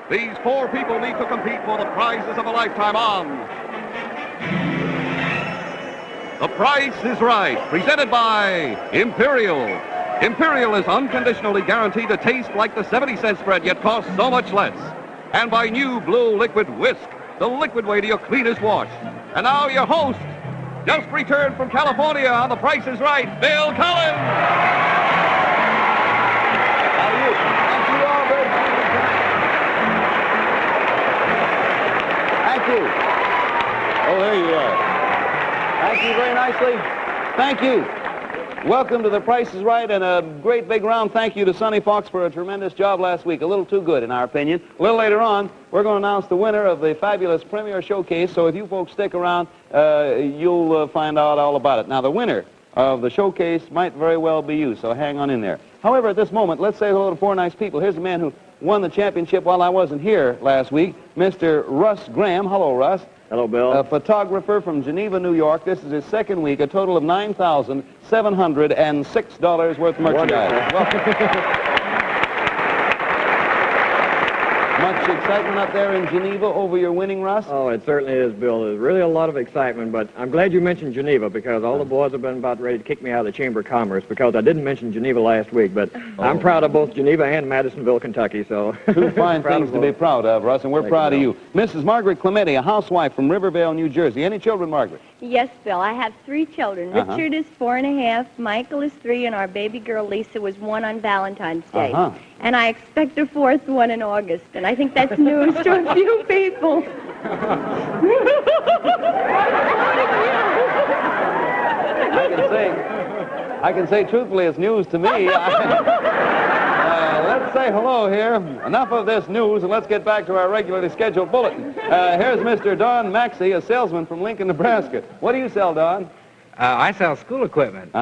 These four people need to compete for the prizes of a lifetime on The Price is Right, presented by Imperial. Imperial is unconditionally guaranteed to taste like the 70-cent spread, yet costs so much less. And by new Blue Liquid Whisk, the liquid way to your cleanest wash. And now your host, just returned from California on The Price is Right, Bill Collins. How are you? Thank you all very much. Thank you. Oh, there you are. Thank you very nicely. Thank you. Welcome to The Price is Right, and a great big round thank you to Sonny Fox for a tremendous job last week. A little too good, in our opinion. A little later on, we're going to announce the winner of the fabulous Premier Showcase, so if you folks stick around, you'll find out all about it. Now, the winner of the showcase might very well be you, so hang on in there. However, at this moment, let's say hello to four nice people. Here's a man who won the championship while I wasn't here last week, Mr. Russ Graham. Hello, Russ. Hello, Bill. A photographer from Geneva, New York. This is his second week, a total of $9,706 worth of merchandise. Welcome. Much excitement up there in Geneva over your winning, Russ? Oh, it certainly is, Bill. There's really a lot of excitement, but I'm glad you mentioned Geneva because all the boys have been about ready to kick me out of the Chamber of Commerce because I didn't mention Geneva last week, but I'm proud of both Geneva and Madisonville, Kentucky, so... Two fine things to be proud of, Russ, and we're proud of you. Mrs. Margaret Clemente, a housewife from Rivervale, New Jersey. Any children, Margaret? Yes, Bill. I have three children. Richard is 4.5, Michael is 3, and our baby girl, Lisa, was 1 on Valentine's Day. And I expect a fourth one in August, and I think that's news to a few people. I can say truthfully it's news to me. Let's say hello here. Enough of this news, and let's get back to our regularly scheduled bulletin. Here's Mr. Don Maxey, a salesman from Lincoln, Nebraska. What do you sell, Don? I sell school equipment.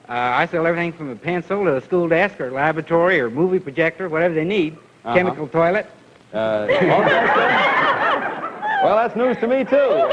I sell everything from a pencil to a school desk or laboratory or movie projector, whatever they need. Chemical toilet. Well, that's news to me, too.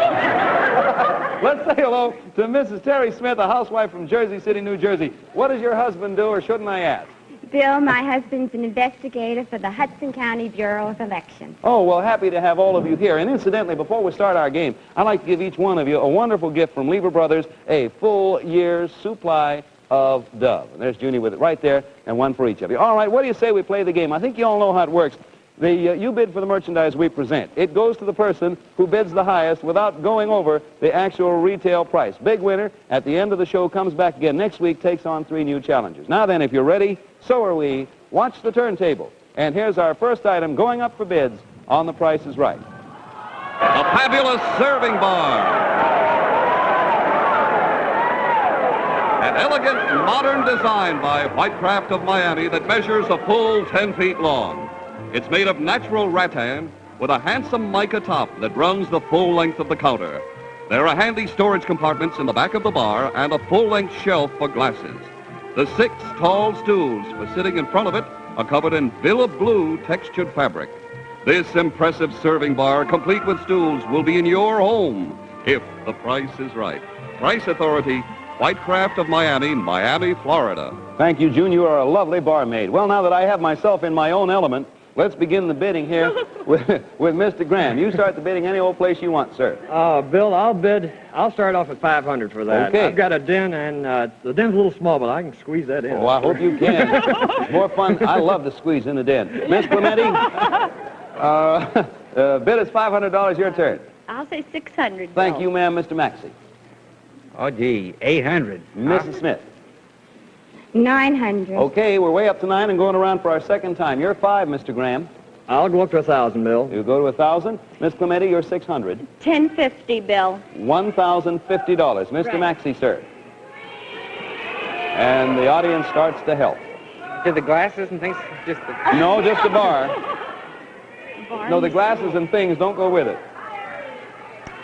Let's say hello to Mrs. Terry Smith, a housewife from Jersey City, New Jersey. What does your husband do, or shouldn't I ask? Bill, my husband's an investigator for the Hudson County Bureau of Elections. Oh, well, happy to have all of you here. And incidentally, before we start our game, I'd like to give each one of you a wonderful gift from Lever Brothers, a full year's supply of Dove. And there's Junie with it right there, and one for each of you. All right, what do you say we play the game? I think you all know how it works. You bid for the merchandise we present. It goes to the person who bids the highest without going over the actual retail price. Big winner at the end of the show comes back again next week, takes on 3 new challengers. Now then, if you're ready, so are we. Watch the turntable. And here's our first item going up for bids on The Price is Right. A fabulous serving bar. An elegant, modern design by Whitecraft of Miami that measures a full 10 feet long. It's made of natural rattan with a handsome mica top that runs the full length of the counter. There are handy storage compartments in the back of the bar and a full-length shelf for glasses. The 6 tall stools for sitting in front of it are covered in billow blue textured fabric. This impressive serving bar, complete with stools, will be in your home if the price is right. Price Authority, Whitecraft of Miami, Miami, Florida. Thank you, June. You are a lovely barmaid. Well, now that I have myself in my own element, let's begin the bidding here with Mr. Graham. You start the bidding any old place you want, sir. Bill, I'll start off at $500 for that. Okay. I've got a den, and the den's a little small, but I can squeeze that in. Oh, I hope you can. It's more fun. I love to squeeze in the den. Miss Clemente, bid is $500. Your turn. I'll say 600. Thank Bill. you, ma'am. Mr. Maxey. Oh, gee, 800. Mrs. Smith. 900. Okay, we're way up to 9 and going around for our second time. You're 5, Mr. Graham. I'll go up to 1,000, Bill. You go to 1,000. Miss Clemente, you're 600. 1050, Bill. $1,050. Mr. Right. Maxey, sir. And the audience starts to help. To the glasses and things, just the... No, just the bar. No, the glasses and things don't go with it.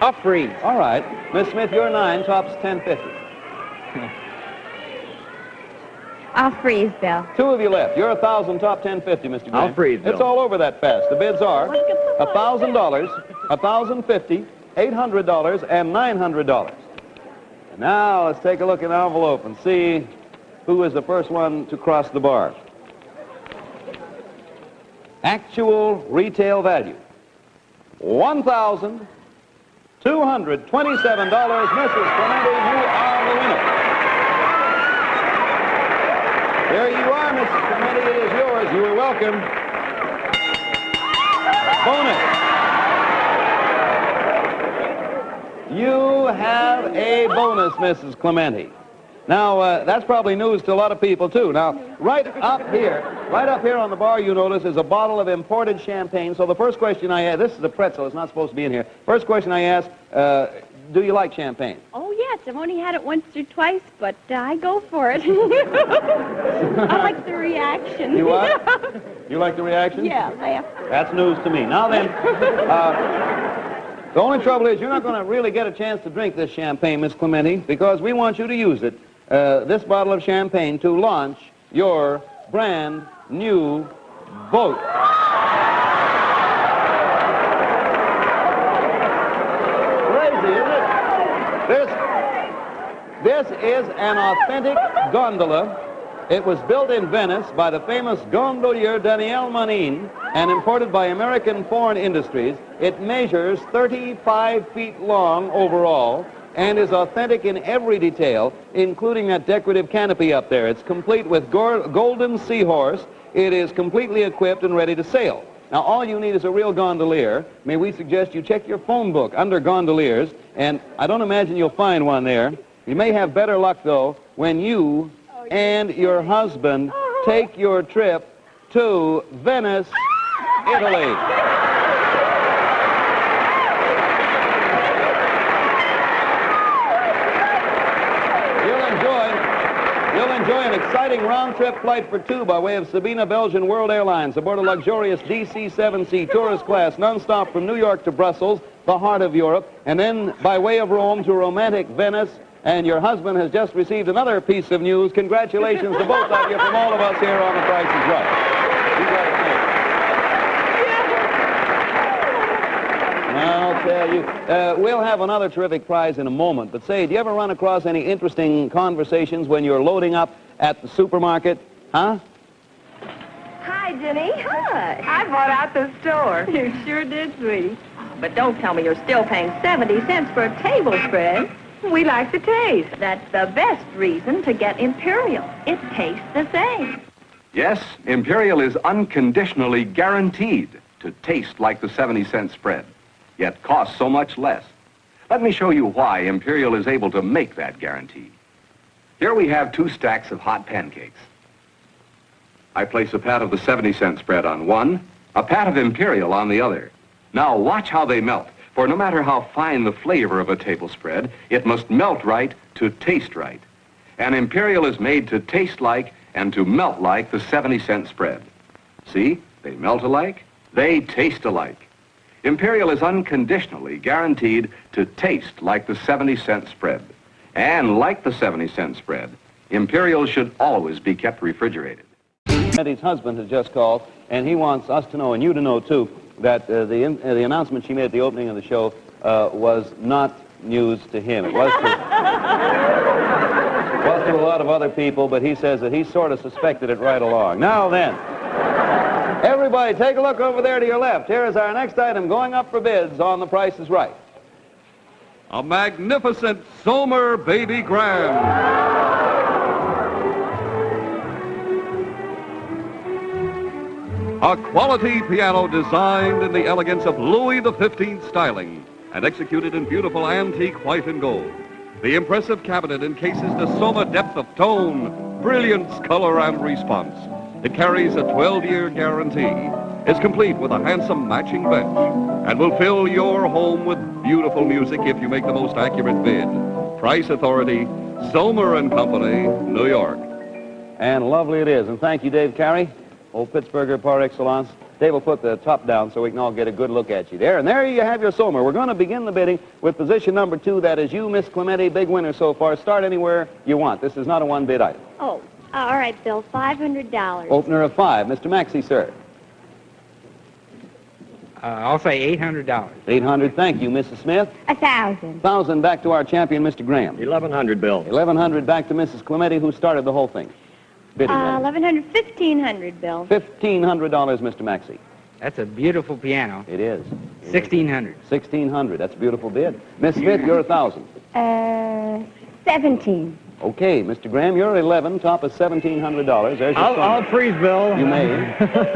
I'll freeze. All right. Miss Smith, you're 9, tops 1050. I'll freeze, Bill. 2 of you left. You're 1,000, top 1050, Mr. Graham. I'll freeze, Bill. It's all over that fast. The bids are $1,000, $1,050, $800, and $900. And now let's take a look in the envelope and see who is the first one to cross the bar. Actual retail value, $1,227. Mrs. Clemente, you are the winner. There you are, Mrs. Clemente. It is yours. You are welcome. Bonus. You have a bonus, Mrs. Clemente. Now, that's probably news to a lot of people, too. Now, right up here on the bar, you notice, is a bottle of imported champagne. So the first question I ask, this is a pretzel, it's not supposed to be in here. First question I ask, do you like champagne? Oh, yes. I've only had it once or twice, but I go for it. I like the reaction. You what? You like the reaction? Yeah, That's news to me. Now then, the only trouble is you're not going to really get a chance to drink this champagne, Miss Clemente, because we want you to use it, this bottle of champagne, to launch your brand new boat. Crazy, isn't it? This is an authentic gondola. It was built in Venice by the famous gondolier Daniel Manin and imported by American Foreign Industries. It measures 35 feet long overall and is authentic in every detail, including that decorative canopy up there. It's complete with golden seahorse. It is completely equipped and ready to sail. Now, all you need is a real gondolier. May we suggest you check your phone book under gondoliers, and I don't imagine you'll find one there. You may have better luck, though, when you and your husband take your trip to Venice, Italy. You'll enjoy an exciting round-trip flight for two by way of Sabina Belgian World Airlines aboard a luxurious DC-7C tourist class non-stop from New York to Brussels, the heart of Europe, and then by way of Rome to romantic Venice. And your husband has just received another piece of news. Congratulations to both of you from all of us here on The Price is Right. I'll tell you, we'll have another terrific prize in a moment. But say, do you ever run across any interesting conversations when you're loading up at the supermarket? Huh? Hi, Jenny. Hi. I bought out the store. You sure did, sweetie. But don't tell me you're still paying 70 cents for a table spread. We like the taste. That's the best reason to get Imperial. It tastes the same. Yes, Imperial is unconditionally guaranteed to taste like the 70-cent spread, yet costs so much less. Let me show you why Imperial is able to make that guarantee. Here we have 2 stacks of hot pancakes. I place a pat of the 70-cent spread on one, a pat of Imperial on the other. Now watch how they melt. For no matter how fine the flavor of a table spread, it must melt right to taste right. And Imperial is made to taste like and to melt like the 70-cent spread. See, they melt alike, they taste alike. Imperial is unconditionally guaranteed to taste like the 70-cent spread. And like the 70-cent spread, Imperial should always be kept refrigerated. Eddie's husband has just called, and he wants us to know, and you to know, too, that the announcement she made at the opening of the show was not news to him. It was to a lot of other people, but he says that he sort of suspected it right along. Now then, everybody take a look over there to your left. Here is our next item going up for bids on The Price is Right. A magnificent Sommer Baby Grand. A quality piano designed in the elegance of Louis XV styling and executed in beautiful antique white and gold. The impressive cabinet encases the Soma depth of tone, brilliance, color, and response. It carries a 12-year guarantee, is complete with a handsome matching bench, and will fill your home with beautiful music if you make the most accurate bid. Price Authority, Sommer & Company, New York. And lovely it is. And thank you, Dave Carey. Old Pittsburgher par excellence. Dave will put the top down so we can all get a good look at you there. And there you have your Sommer. We're going to begin the bidding with position number 2. That is you, Miss Clemente, big winner so far. Start anywhere you want. This is not a one-bid item. Oh, all right, Bill, $500. Opener of 5. Mr. Maxey, sir. I'll say $800. $800. Thank you, Mrs. Smith. 1,000. 1,000 back to our champion, Mr. Graham. 1,100, Bill. 1,100 back to Mrs. Clemente, who started the whole thing. Bidding. $1,100, $1,500, Bill. $1,500, Mr. Maxey. That's a beautiful piano. It is. 1,600. 1,600. That's a beautiful bid. Miss Smith, you're 1,000. 17. Okay, Mr. Graham, you're 11. Top is $1,700. There's your I'll freeze, Bill. You may.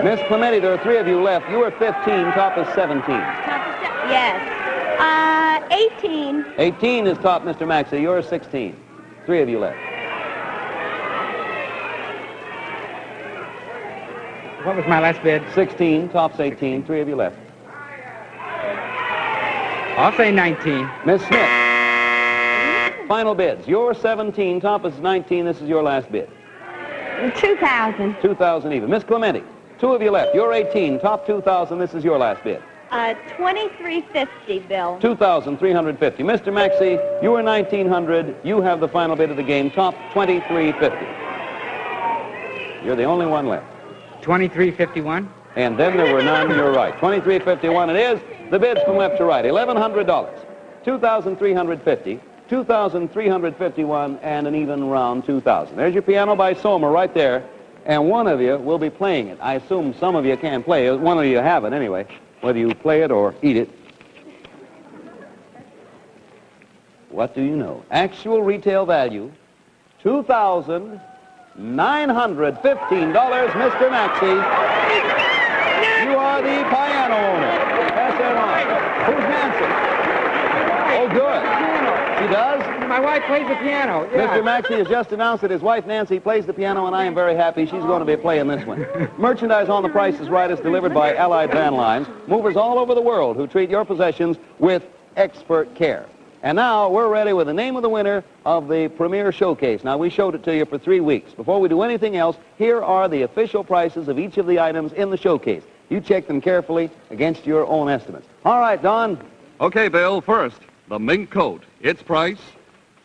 Miss Clementi, there are 3 of you left. You are 15. Top is 17. Yes. 18. 18 is top, Mr. Maxey. You're 16. 3 of you left. What was my last bid? 16. Top's 18. 3 of you left. I'll say 19. Miss Smith. Final bids. You're 17. Top is 19. This is your last bid. 2,000. 2,000 even. Miss Clementi. 2 of you left. You're 18. Top 2,000. This is your last bid. 2350, Bill. 2,350. Mr. Maxey, you were 1,900. You have the final bid of the game. Top 2,350. You're the only one left. 2351. And then there were none. You're right. 2,351 it is. The bids from left to right. $1,100. 2,350. 2,351 and an even round 2,000. There's your piano by Sommer right there. And one of you will be playing it. I assume some of you can play it. One of you haven't anyway. Whether you play it or eat it. What do you know? Actual retail value, $2,915, Mr. Maxey. You are the piano owner. Pass that on. Who's Nancy? Oh, good. She does? My wife plays the piano. Yeah. Mr. Maxey has just announced that his wife Nancy plays the piano, and I am very happy she's going to be playing this one. Merchandise on The Price is Right is delivered by Allied Van Lines, movers all over the world who treat your possessions with expert care. And now we're ready with the name of the winner of the Premier Showcase. Now, we showed it to you for 3 weeks. Before we do anything else, here are the official prices of each of the items in the showcase. You check them carefully against your own estimates. All right, Don. Okay, Bill, first, the mink coat. Its price,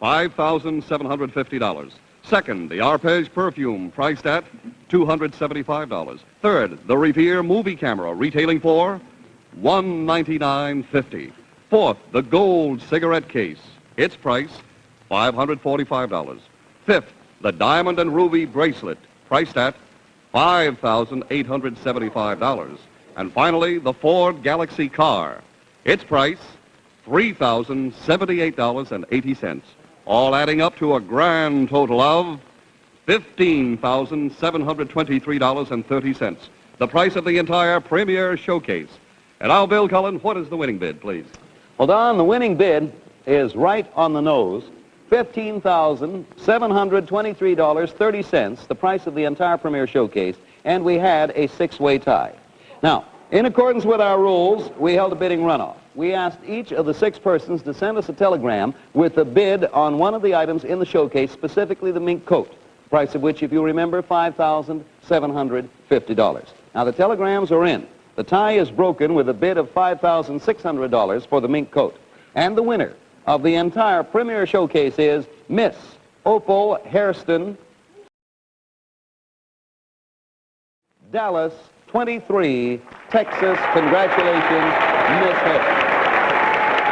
$5,750. Second, the Arpege perfume, priced at $275. Third, the Revere movie camera, retailing for $199.50. Fourth, the gold cigarette case. Its price, $545. Fifth, the diamond and ruby bracelet, priced at $5,875. And finally, the Ford Galaxy car. Its price, $3,078.80. All adding up to a grand total of $15,723.30. The price of the entire Premier Showcase. And now, Bill Cullen, what is the winning bid, please? Well, Don, the winning bid is right on the nose. $15,723.30, the price of the entire Premier Showcase, and we had a 6-way tie. Now, in accordance with our rules, we held a bidding runoff. We asked each of the 6 persons to send us a telegram with a bid on one of the items in the showcase, specifically the mink coat, price of which, if you remember, $5,750. Now, the telegrams are in. The tie is broken with a bid of $5,600 for the mink coat. And the winner of the entire Premier Showcase is Miss Opal Hairston, Dallas 23, Texas. Congratulations, Miss Hairston.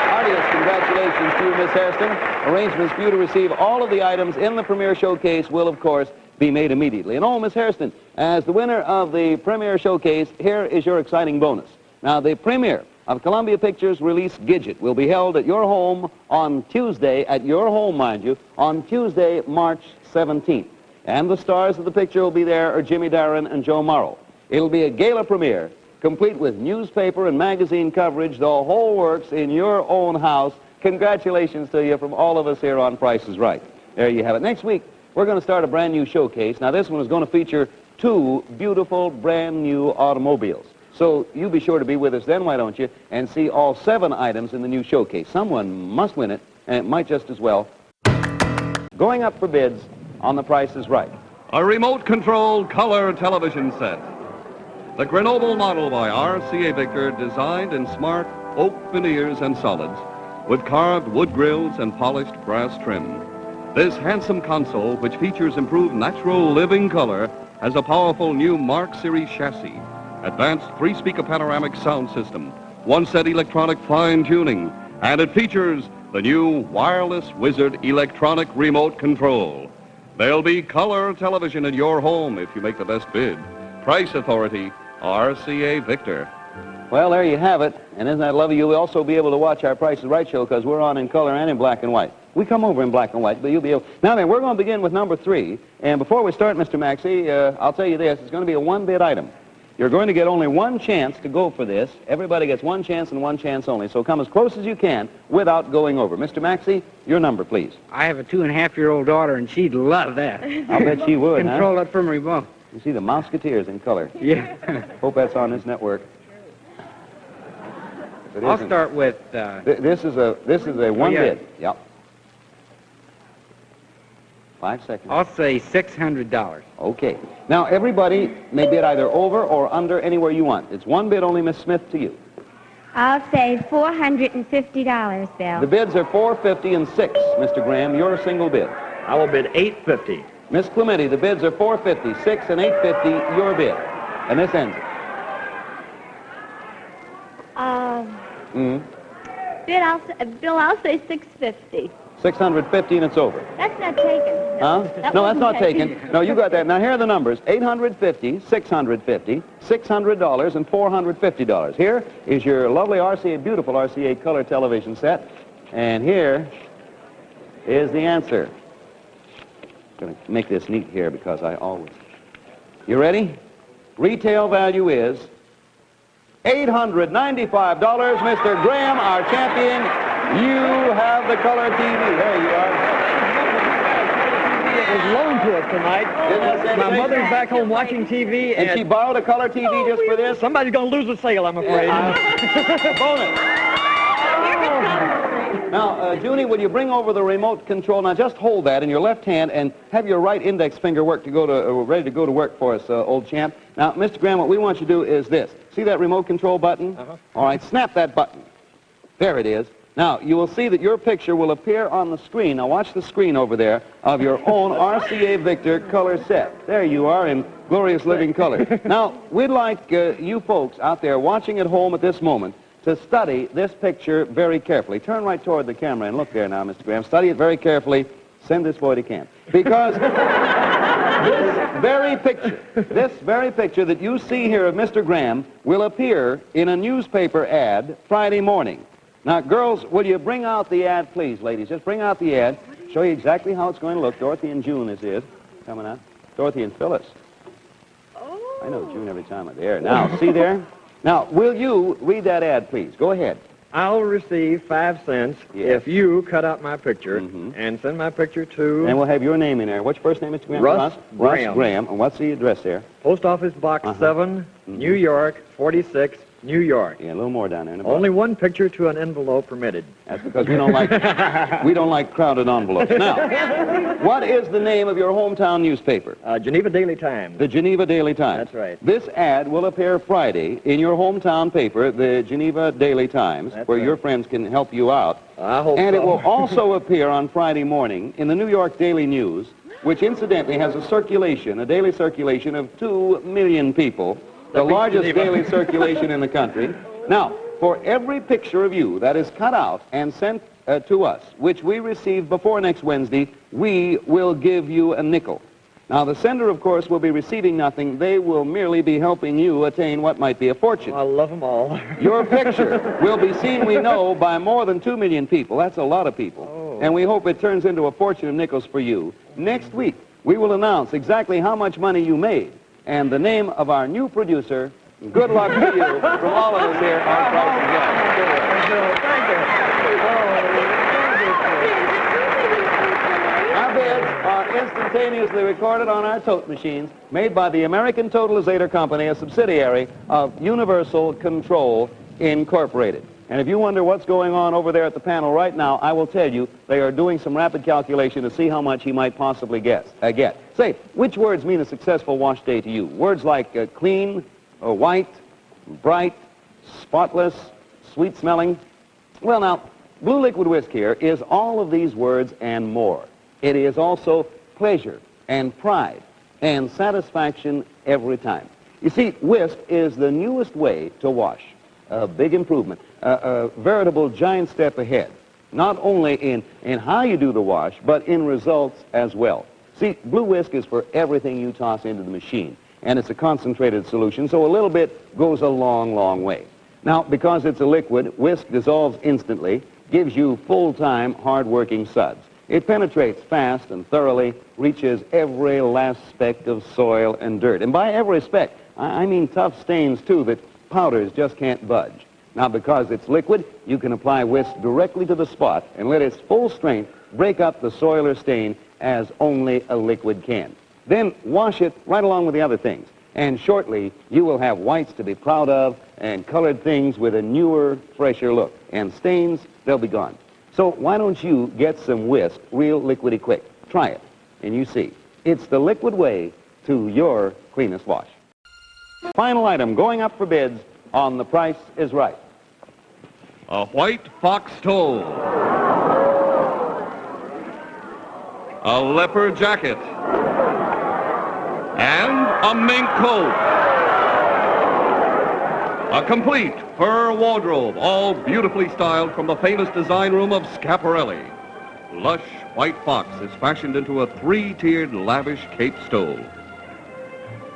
Heartiest congratulations to you, Miss Hairston. Arrangements for you to receive all of the items in the Premier Showcase will, of course, be made immediately. And oh, Miss Hairston, as the winner of the Premier Showcase, here is your exciting bonus. Now, the premiere of Columbia Pictures' release Gidget will be held at your home on Tuesday, at your home, mind you, on Tuesday, March 17th. And the stars of the picture will be there are Jimmy Darren and Joe Morrow. It'll be a gala premiere, complete with newspaper and magazine coverage, the whole works in your own house. Congratulations to you from all of us here on Price is Right. There you have it. Next week, we're going to start a brand new showcase. Now, this one is going to feature 2 beautiful brand new automobiles. So you be sure to be with us then, why don't you, and see all 7 items in the new showcase. Someone must win it, and it might just as well. Going up for bids on The Price is Right. A remote-controlled color television set. The Grenoble model by R.C.A. Victor, designed in smart oak veneers and solids, with carved wood grills and polished brass trim. This handsome console, which features improved natural living color, has a powerful new Mark Series chassis, advanced 3-speaker panoramic sound system, 1-set electronic fine-tuning, and it features the new Wireless Wizard electronic remote control. There'll be color television in your home if you make the best bid. Price Authority, RCA Victor. Well, there you have it. And isn't that lovely? You'll also be able to watch our Price is Right show because we're on in color and in black and white. We come over in black and white, but you'll be able... Now then, we're going to begin with number 3. And before we start, Mr. Maxey, I'll tell you this. It's going to be a one-bid item. You're going to get only one chance to go for this. Everybody gets one chance and one chance only. So come as close as you can without going over. Mr. Maxey, your number, please. I have a 2.5-year-old daughter, and she'd love that. I'll bet she would, Control it from remote. You see the Mouseketeers in color. Yeah. Hope that's on this network. I'll start with... This is a one bid. Yep. 5 seconds. I'll say $600. Okay. Now, everybody may bid either over or under anywhere you want. It's one bid only, Miss Smith, to you. I'll say $450, Bill. The bids are $450 and $6, Mr. Graham. Your single bid. I will bid $850. Miss Clementi, the bids are $450, $6, and $850, your bid. And this ends it. Bill, I'll say $650. $650 and it's over. That's not taken. Huh? No, that's not taken. No, you got that. Now, here are the numbers. $850, $650, $600, and $450. Here is your lovely RCA, beautiful RCA color television set. And here is the answer. I'm going to make this neat here because I always... You ready? Retail value is $895. Mr. Graham, our champion, you have the color TV. There you are. It was loaned to us tonight. My mother's back home watching TV, and she borrowed a color TV just for this? Somebody's going to lose the sale, I'm afraid. Bonus. Now, Junie, will you bring over the remote control? Now, just hold that in your left hand and have your right index finger ready to go to work for us, old champ. Now, Mr. Graham, what we want you to do is this. See that remote control button? All right, snap that button. There it is. Now, you will see that your picture will appear on the screen. Now, watch the screen over there of your own RCA Victor color set. There you are in glorious living color. Now, we'd like you folks out there watching at home at this moment to study this picture very carefully. Turn right toward the camera and look there now, Mr. Graham. Study it very carefully. Send this boy to camp. Because this very picture that you see here of Mr. Graham will appear in a newspaper ad Friday morning. Now, girls, will you bring out the ad, please, ladies? Just bring out the ad. Show you exactly how it's going to look. Dorothy and June, this is. Coming out. Dorothy and Phyllis. Oh. I know June every time I'm there. Now, see there? Now, will you read that ad, please? Go ahead. I'll receive 5 cents if you cut out my picture and send my picture to... And we'll have your name in there. What's your first name, Mr. Graham? Russ Graham. Russ Graham. And what's the address there? Post Office Box 7, New York, 46, New York. Yeah, a little more down there. Only one picture to an envelope permitted. That's because we don't like crowded envelopes. Now, what is the name of your hometown newspaper? Geneva Daily Times. The Geneva Daily Times. That's right. This ad will appear Friday in your hometown paper, the Geneva Daily Times, where your friends can help you out. I hope and so. It will also appear on Friday morning in the New York Daily News, which incidentally has a daily circulation of 2 million people. The largest daily circulation in the country. Now, for every picture of you that is cut out and sent to us, which we receive before next Wednesday, we will give you a nickel. Now, the sender, of course, will be receiving nothing. They will merely be helping you attain what might be a fortune. I love them all. Your picture will be seen, we know, by more than 2 million people. That's a lot of people. Oh. And we hope it turns into a fortune of nickels for you. Next week, we will announce exactly how much money you made and the name of our new producer. Good luck to you from all of us here on Price is Right. Thank you. Our bids are instantaneously recorded on our tote machines made by the American Totalizator Company, a subsidiary of Universal Control Incorporated. And if you wonder what's going on over there at the panel right now, I will tell you they are doing some rapid calculation to see how much he might possibly get. Say, which words mean a successful wash day to you? Words like clean, white, bright, spotless, sweet-smelling. Well, now, Blue Liquid Whisk here is all of these words and more. It is also pleasure and pride and satisfaction every time. You see, whisk is the newest way to wash. A big improvement, a veritable giant step ahead, not only in how you do the wash, but in results as well. See, Blue Whisk is for everything you toss into the machine. and it's a concentrated solution, so a little bit goes a long, long way. Now, because it's a liquid, whisk dissolves instantly, gives you full-time, hard-working suds. It penetrates fast and thoroughly, reaches every last speck of soil and dirt. And by every speck, I mean tough stains, too, that powders just can't budge. Now, because it's liquid, you can apply whisk directly to the spot and let its full strength break up the soil or stain as only a liquid can. Then wash it right along with the other things. And shortly, you will have whites to be proud of and colored things with a newer, fresher look. And stains, they'll be gone. So why don't you get some whisk real liquidy quick? Try it, and you see. It's the liquid way to your cleanest wash. Final item going up for bids on The Price is Right. A white fox stole. A leopard jacket. And a mink coat. A complete fur wardrobe, all beautifully styled from the famous design room of Schiaparelli. Lush white fox is fashioned into a three-tiered lavish cape stole.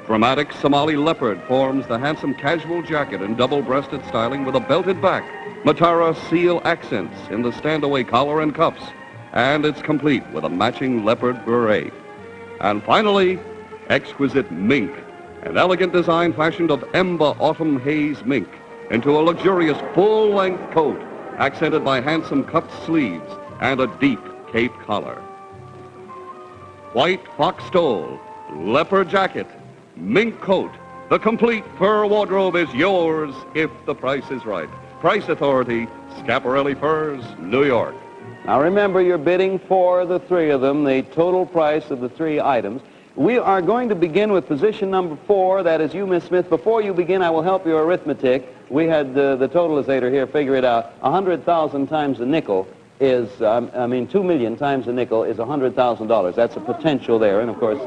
Dramatic Somali leopard forms the handsome casual jacket and double-breasted styling with a belted back. Matara seal accents in the stand-away collar and cuffs. And it's complete with a matching leopard beret. And finally, exquisite mink, an elegant design fashioned of Emba autumn haze mink into a luxurious full-length coat accented by handsome cuffed sleeves and a deep cape collar. White fox stole, leopard jacket, mink coat, the complete fur wardrobe is yours if the price is right. Price Authority, Schiaparelli Furs, New York. Now remember, you're bidding for the three of them, the total price of the three items. We are going to begin with position number 4, that is you, Miss Smith. Before you begin, I will help your arithmetic. We had the totalizator here figure it out. 100,000 times a nickel is, 2 million times a nickel is $100,000. That's a potential there, and of course,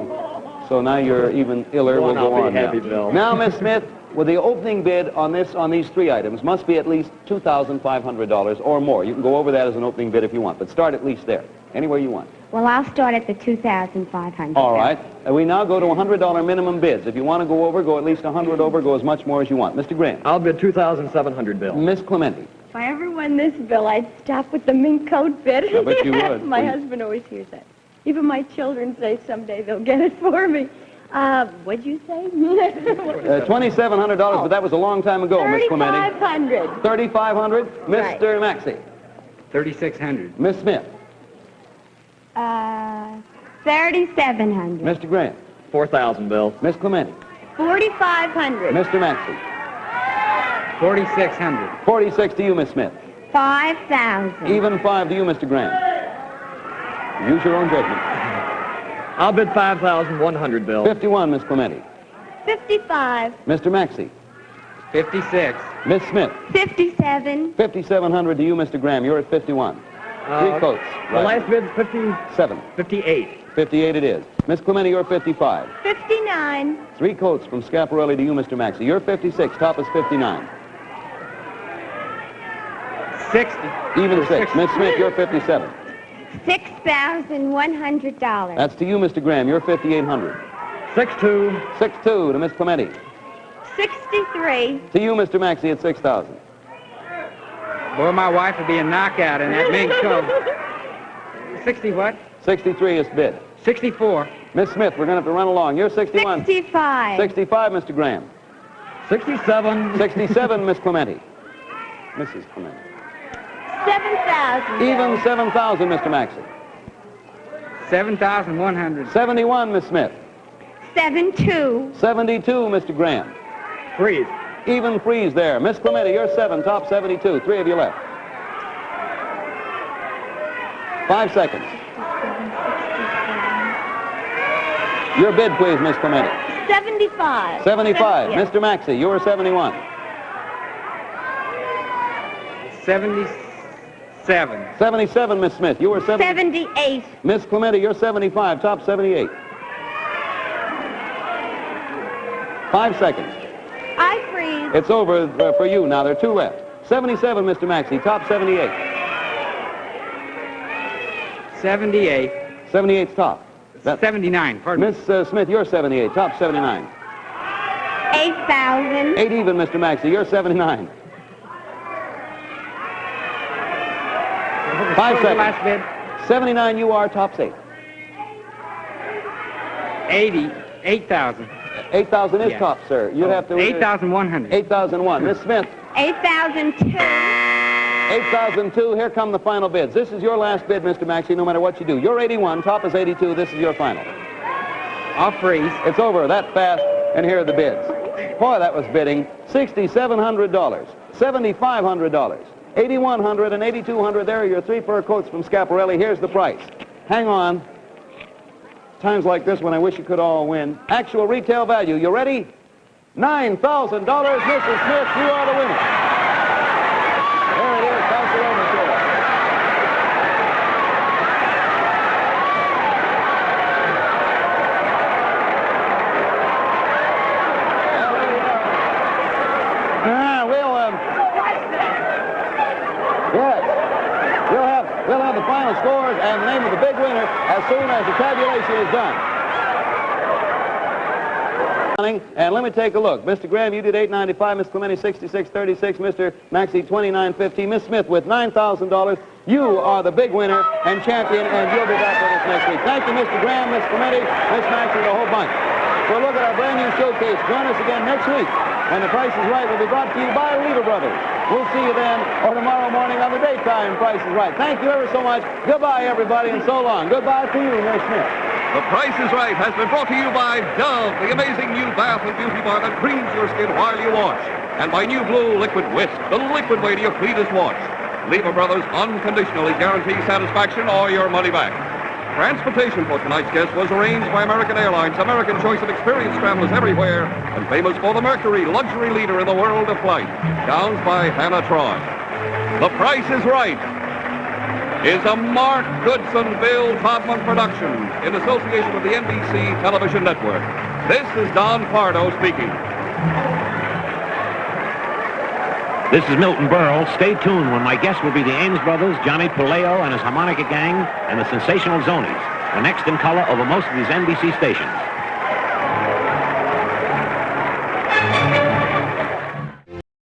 so now you're even iller. We'll go on now. Now, Miss Smith, well, the opening bid on these three items must be at least $2,500 or more. You can go over that as an opening bid if you want, but start at least there, anywhere you want. Well, I'll start at the $2,500. All right. We now go to $100 minimum bids. If you want to go over, go at least 100 over, go as much more as you want. Mr. Grant. I'll bid $2,700, Bill. Miss Clementi. If I ever won this bill, I'd stop with the mink coat bid. I bet you would. My husband always hears that. Even my children say someday they'll get it for me. What'd you say? $2,700, but that was a long time ago, Miss Clementi. $3,500. $3,500. Right. Mr. Maxey. $3,600. Miss Smith. $3,700. Mr. Grant. 4,000, Bill. Miss Clementi. $4,500. Mr. Maxey. $4,600. 46 to you, Miss Smith. 5,000. Even 5 to you, Mr. Grant. Use your own judgment. I'll bid $5,100, Bill. 51, Miss Clementi. 55. Mr. Maxey. 56. Miss Smith. 57. 5,700 to you, Mr. Graham. You're at 51. 3 coats. The last bid's 57. 58. 58 it is. Miss Clementi, you're 55. 59. 3 coats from Schiaparelli to you, Mr. Maxey. You're 56. Top is 59. 60. Even 6. Miss Smith, you're 57. $6,100. That's to you, Mr. Graham. You're 5,800. 6-2. 6-2 to Miss Clementi. 63. To you, Mr. Maxey, at 6,000. Boy, my wife would be a knockout in that mink coat. 60 what? 63 is bid. 64. Miss Smith, we're going to have to run along. You're 61. 65. 65, Mr. Graham. 67. 67, Miss Clementi. Mrs. Clementi. 7,000. Even 7,000, Mr. Maxey. 7,100. 71, Miss Smith. 72. 72, Mr. Graham. Freeze. Even freeze there. Miss Clementi, you're 7, top 72. 3 of you left. 5 seconds. Your bid, please, Miss Clementi. 75. 75. Yes. Mr. Maxey, you were 71. 77. 77, Miss Smith. You were 70. 78. Miss Clementi, you're 75, top 78. 5 seconds. I freeze. It's over for you now. There are 2 left. 77, Mr. Maxey, top 78. 78. 78's top. That's 79, pardon me. Miss Smith, you're 78, top 79. 8,000. 8 even, Mr. Maxey. You're 79. 5 seconds. Last bid. 79 you are, tops 8. 8,000. 8,000 is Yes. top, sir. You'd have to... 8,100. 8,001. Miss Smith, 8,002. 8,002. Here come the final bids. This is your last bid, Mr. Maxey, no matter what you do. You're 81, top is 82. This is your final. I'll freeze. It's over that fast, and here are the bids. Boy, that was bidding. $6,700, $7,500, $8,100, and $8,200. There are your 3 fur coats from Schiaparelli. Here's the price. Hang on. Times like this when I wish you could all win. Actual retail value. You ready? $9,000. Mrs. Smith, you are the winner. There it is. Pass it over to her. We'll have the final scores and the name of the big winner as soon as the tabulation is done. And let me take a look. Mr. Graham, you did $895. Miss Clementi, $66.36. Mr. Maxey, $29.50. Miss Smith with $9,000. You are the big winner and champion, and you'll be back with us next week. Thank you, Mr. Graham, Miss Clementi, Miss Maxey, the whole bunch. For a look at our brand new showcase, join us again next week when The Price is Right will be brought to you by Lever Brothers. We'll see you then, or tomorrow morning on the daytime Price is Right. Thank you ever so much. Goodbye, everybody, and so long. Goodbye to you, Miss Smith. The Price is Right has been brought to you by Dove, the amazing new bath and beauty bar that creams your skin while you wash. And by New Blue Liquid Whisk, the liquid way to your cleanest wash. Lever Brothers unconditionally guarantee satisfaction or your money back. Transportation for tonight's guest was arranged by American Airlines, American choice of experienced travelers everywhere, and famous for the Mercury, luxury leader in the world of flight. Gowns by Hannah Troy. The Price is Right is a Mark Goodson, Bill Todman production in association with the NBC television network. This is Don Pardo speaking. This is Milton Berle. Stay tuned when my guests will be the Ames Brothers, Johnny Puleo and his harmonica gang, and the Sensational Zonies. The next in color over most of these NBC stations.